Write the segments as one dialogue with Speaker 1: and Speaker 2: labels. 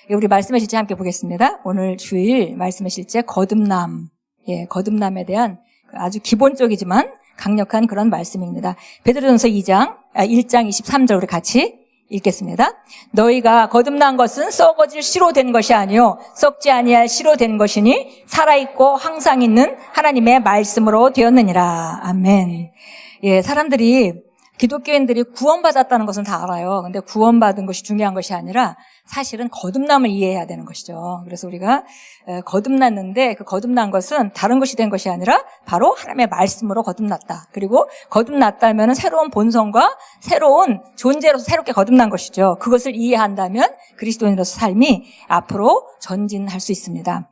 Speaker 1: 우리 말씀의 실제 함께 보겠습니다. 오늘 주일 말씀의 실제 거듭남. 거듭남에 대한 아주 기본적이지만 강력한 그런 말씀입니다. 베드로전서 1장 23절 우리 같이 읽겠습니다. 너희가 거듭난 것은 썩어질 씨로 된 것이 아니요 썩지 아니할 씨로 된 것이니 살아있고 항상 있는 하나님의 말씀으로 되었느니라. 아멘. 사람들이 기독교인들이 구원받았다는 것은 다 알아요. 근데 구원받은 것이 중요한 것이 아니라 사실은 거듭남을 이해해야 되는 것이죠. 그래서 우리가 거듭났는데 그 거듭난 것은 다른 것이 된 것이 아니라 바로 하나님의 말씀으로 거듭났다. 그리고 거듭났다면 새로운 본성과 새로운 존재로서 새롭게 거듭난 것이죠. 그것을 이해한다면 그리스도인으로서 삶이 앞으로 전진할 수 있습니다.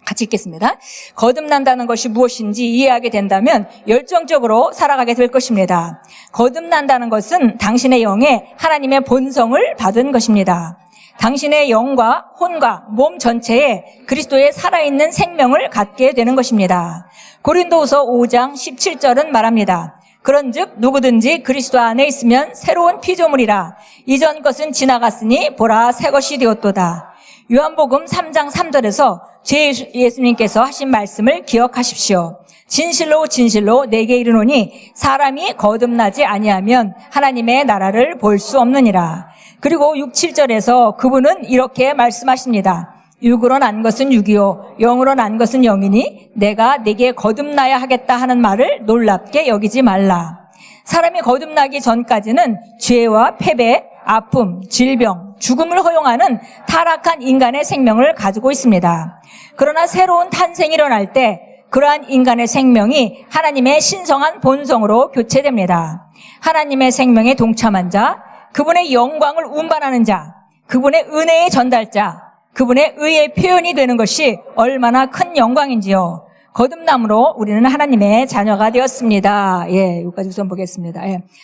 Speaker 1: 같이 읽겠습니다. 거듭난다는 것이 무엇인지 이해하게 된다면 열정적으로 살아가게 될 것입니다. 거듭난다는 것은 당신의 영에 하나님의 본성을 받은 것입니다. 당신의 영과 혼과 몸 전체에 그리스도의 살아있는 생명을 갖게 되는 것입니다. 고린도후서 5장 17절은 말합니다. 그런즉 누구든지 그리스도 안에 있으면 새로운 피조물이라. 이전 것은 지나갔으니 보라 새 것이 되었도다. 요한복음 3장 3절에서 제 예수님께서 하신 말씀을 기억하십시오. 진실로 진실로 내게 이르노니 사람이 거듭나지 아니하면 하나님의 나라를 볼 수 없느니라. 그리고 6, 7절에서 그분은 이렇게 말씀하십니다. 육으로 난 것은 육이요 영으로 난 것은 영이니 내가 네게 거듭나야 하겠다 하는 말을 놀랍게 여기지 말라. 사람이 거듭나기 전까지는 죄와 패배, 아픔, 질병, 죽음을 허용하는 타락한 인간의 생명을 가지고 있습니다. 그러나 새로운 탄생이 일어날 때 그러한 인간의 생명이 하나님의 신성한 본성으로 교체됩니다. 하나님의 생명에 동참한 자, 그분의 영광을 운반하는 자, 그분의 은혜의 전달자, 그분의 의의 표현이 되는 것이 얼마나 큰 영광인지요. 거듭남으로 우리는 하나님의 자녀가 되었습니다. 여기까지 우선 보겠습니다.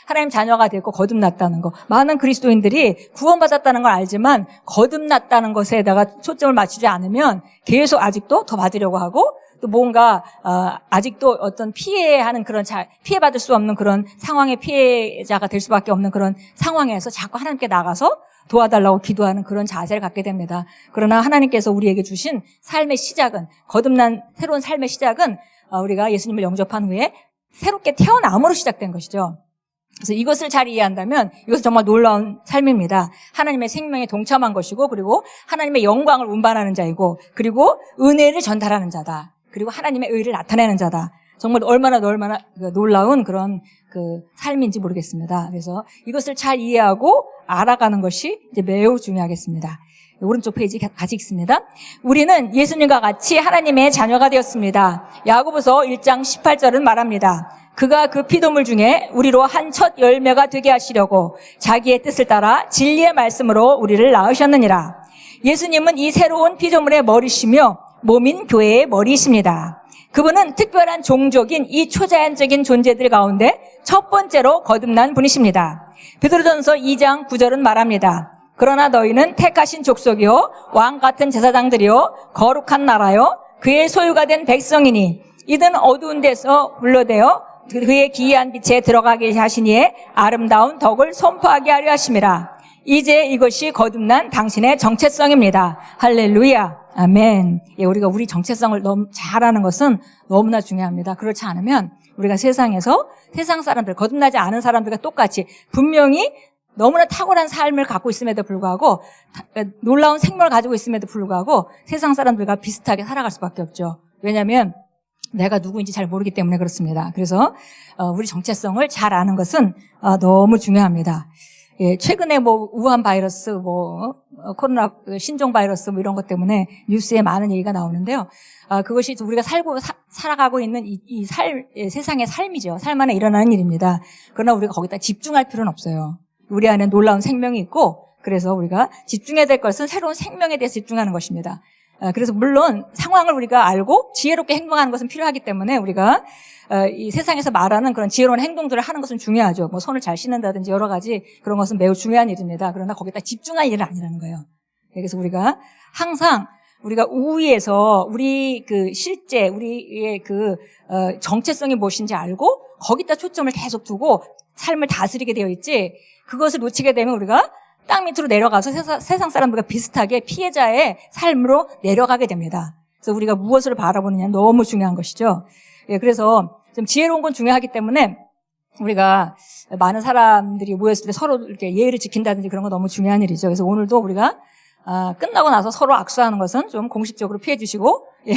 Speaker 1: 하나님 자녀가 되고 거듭났다는 거. 많은 그리스도인들이 구원받았다는 걸 알지만 거듭났다는 것에다가 초점을 맞추지 않으면 계속 아직도 더 받으려고 하고 또 뭔가 아직도 어떤 피해하는 그런 피해받을 수 없는 그런 상황의 피해자가 될 수밖에 없는 그런 상황에서 자꾸 하나님께 나가서 도와달라고 기도하는 그런 자세를 갖게 됩니다. 그러나 하나님께서 우리에게 주신 삶의 시작은 거듭난 새로운 삶의 시작은 우리가 예수님을 영접한 후에 새롭게 태어남으로 시작된 것이죠. 그래서 이것을 잘 이해한다면 이것은 정말 놀라운 삶입니다. 하나님의 생명에 동참한 것이고 그리고 하나님의 영광을 운반하는 자이고 그리고 은혜를 전달하는 자다. 그리고 하나님의 의를 나타내는 자다. 정말 얼마나 놀라운 그런 삶인지 모르겠습니다. 그래서 이것을 잘 이해하고 알아가는 것이 이제 매우 중요하겠습니다. 오른쪽 페이지 같이 읽습니다. 우리는 예수님과 같이 하나님의 자녀가 되었습니다. 야고보서 1장 18절은 말합니다. 그가 그 피조물 중에 우리로 한 첫 열매가 되게 하시려고 자기의 뜻을 따라 진리의 말씀으로 우리를 낳으셨느니라. 예수님은 이 새로운 피조물의 머리시며 몸인 교회의 머리이십니다. 그분은 특별한 종족인 이 초자연적인 존재들 가운데 첫 번째로 거듭난 분이십니다. 베드로전서 2장 9절은 말합니다. 그러나 너희는 택하신 족속이요 왕 같은 제사장들이요 거룩한 나라요 그의 소유가 된 백성이니 이는 어두운 데서 불러대어 그의 기이한 빛에 들어가게 하시니에 아름다운 덕을 선포하게 하려 하심이라. 이제 이것이 거듭난 당신의 정체성입니다. 할렐루야. 아멘. 우리가 우리 정체성을 너무 잘 아는 것은 너무나 중요합니다. 그렇지 않으면 우리가 세상에서 세상 사람들, 거듭나지 않은 사람들과 똑같이 분명히 너무나 탁월한 삶을 갖고 있음에도 불구하고 놀라운 생명을 가지고 있음에도 불구하고 세상 사람들과 비슷하게 살아갈 수밖에 없죠. 왜냐하면 내가 누구인지 잘 모르기 때문에 그렇습니다. 그래서 우리 정체성을 잘 아는 것은 너무 중요합니다. 최근에 우한 바이러스, 코로나 신종 바이러스 이런 것 때문에 뉴스에 많은 얘기가 나오는데요. 그것이 우리가 살아가고 있는 세상의 삶이죠. 삶 안에 일어나는 일입니다. 그러나 우리가 거기다 집중할 필요는 없어요. 우리 안에 놀라운 생명이 있고, 그래서 우리가 집중해야 될 것은 새로운 생명에 대해서 집중하는 것입니다. 그래서 물론 상황을 우리가 알고 지혜롭게 행동하는 것은 필요하기 때문에 우리가 이 세상에서 말하는 그런 지혜로운 행동들을 하는 것은 중요하죠. 손을 잘 씻는다든지 여러 가지 그런 것은 매우 중요한 일입니다. 그러나 거기다 집중할 일은 아니라는 거예요. 그래서 우리가 항상 우리가 우위에서 우리 실제 우리의 정체성이 무엇인지 알고 거기다 초점을 계속 두고 삶을 다스리게 되어 있지, 그것을 놓치게 되면 우리가 땅 밑으로 내려가서 세상 사람들과 비슷하게 피해자의 삶으로 내려가게 됩니다. 그래서 우리가 무엇을 바라보느냐 너무 중요한 것이죠. 예, 그래서 좀 지혜로운 건 중요하기 때문에 우리가 많은 사람들이 모였을 때 서로 이렇게 예의를 지킨다든지 그런 거 너무 중요한 일이죠. 그래서 오늘도 우리가 끝나고 나서 서로 악수하는 것은 좀 공식적으로 피해 주시고, 예,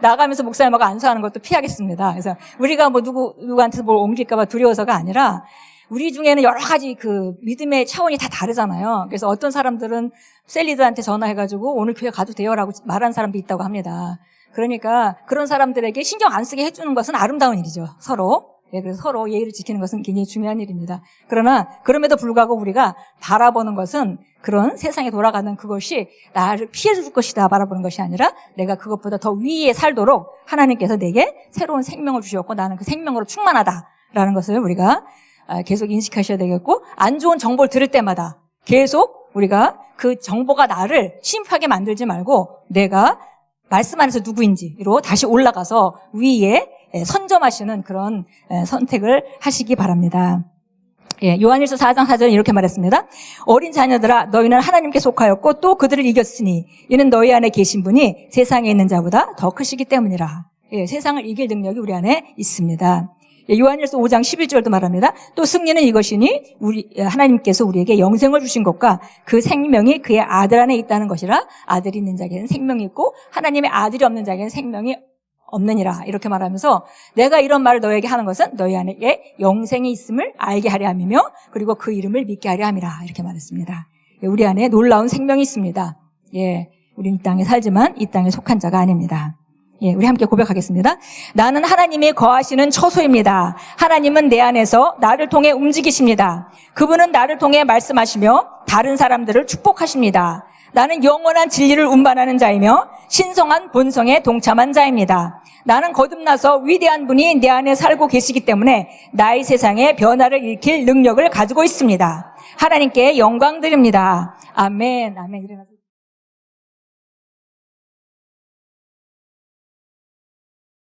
Speaker 1: 나가면서 목사님하고 안수하는 것도 피하겠습니다. 그래서 우리가 뭐 누구한테서 뭘 옮길까봐 두려워서가 아니라 우리 중에는 여러 가지 그 믿음의 차원이 다 다르잖아요. 그래서 어떤 사람들은 셀리드한테 전화해가지고 오늘 교회 가도 돼요라고 말하는 사람도 있다고 합니다. 그러니까 그런 사람들에게 신경 안 쓰게 해주는 것은 아름다운 일이죠. 서로. 예, 그래서 서로 예의를 지키는 것은 굉장히 중요한 일입니다. 그러나 그럼에도 불구하고 우리가 바라보는 것은 그런 세상에 돌아가는 그것이 나를 피해 줄 것이다 바라보는 것이 아니라 내가 그것보다 더 위에 살도록 하나님께서 내게 새로운 생명을 주셨고 나는 그 생명으로 충만하다라는 것을 우리가 계속 인식하셔야 되겠고, 안 좋은 정보를 들을 때마다 계속 우리가 그 정보가 나를 침입하게 만들지 말고 내가 말씀 안에서 누구인지로 다시 올라가서 위에 선점하시는 그런 선택을 하시기 바랍니다. 예, 요한일서 4장 4절에 이렇게 말했습니다. 어린 자녀들아 너희는 하나님께 속하였고 또 그들을 이겼으니 이는 너희 안에 계신 분이 세상에 있는 자보다 더 크시기 때문이라. 예, 세상을 이길 능력이 우리 안에 있습니다. 예, 요한일서 5장 11절도 말합니다. 또 승리는 이것이니 하나님께서 우리에게 영생을 주신 것과 그 생명이 그의 아들 안에 있다는 것이라. 아들이 있는 자에게는 생명이 있고 하나님의 아들이 없는 자에게는 생명이 없느니라. 이렇게 말하면서 내가 이런 말을 너에게 하는 것은 너희 안에 영생이 있음을 알게 하려 함이며 그리고 그 이름을 믿게 하려 함이라. 이렇게 말했습니다. 예, 우리 안에 놀라운 생명이 있습니다. 예, 우리는 이 땅에 살지만 이 땅에 속한 자가 아닙니다. 예, 우리 함께 고백하겠습니다. 나는 하나님이 거하시는 처소입니다. 하나님은 내 안에서 나를 통해 움직이십니다. 그분은 나를 통해 말씀하시며 다른 사람들을 축복하십니다. 나는 영원한 진리를 운반하는 자이며 신성한 본성에 동참한 자입니다. 나는 거듭나서 위대한 분이 내 안에 살고 계시기 때문에 나의 세상에 변화를 일으킬 능력을 가지고 있습니다. 하나님께 영광 드립니다. 아멘. 아멘. 일어나서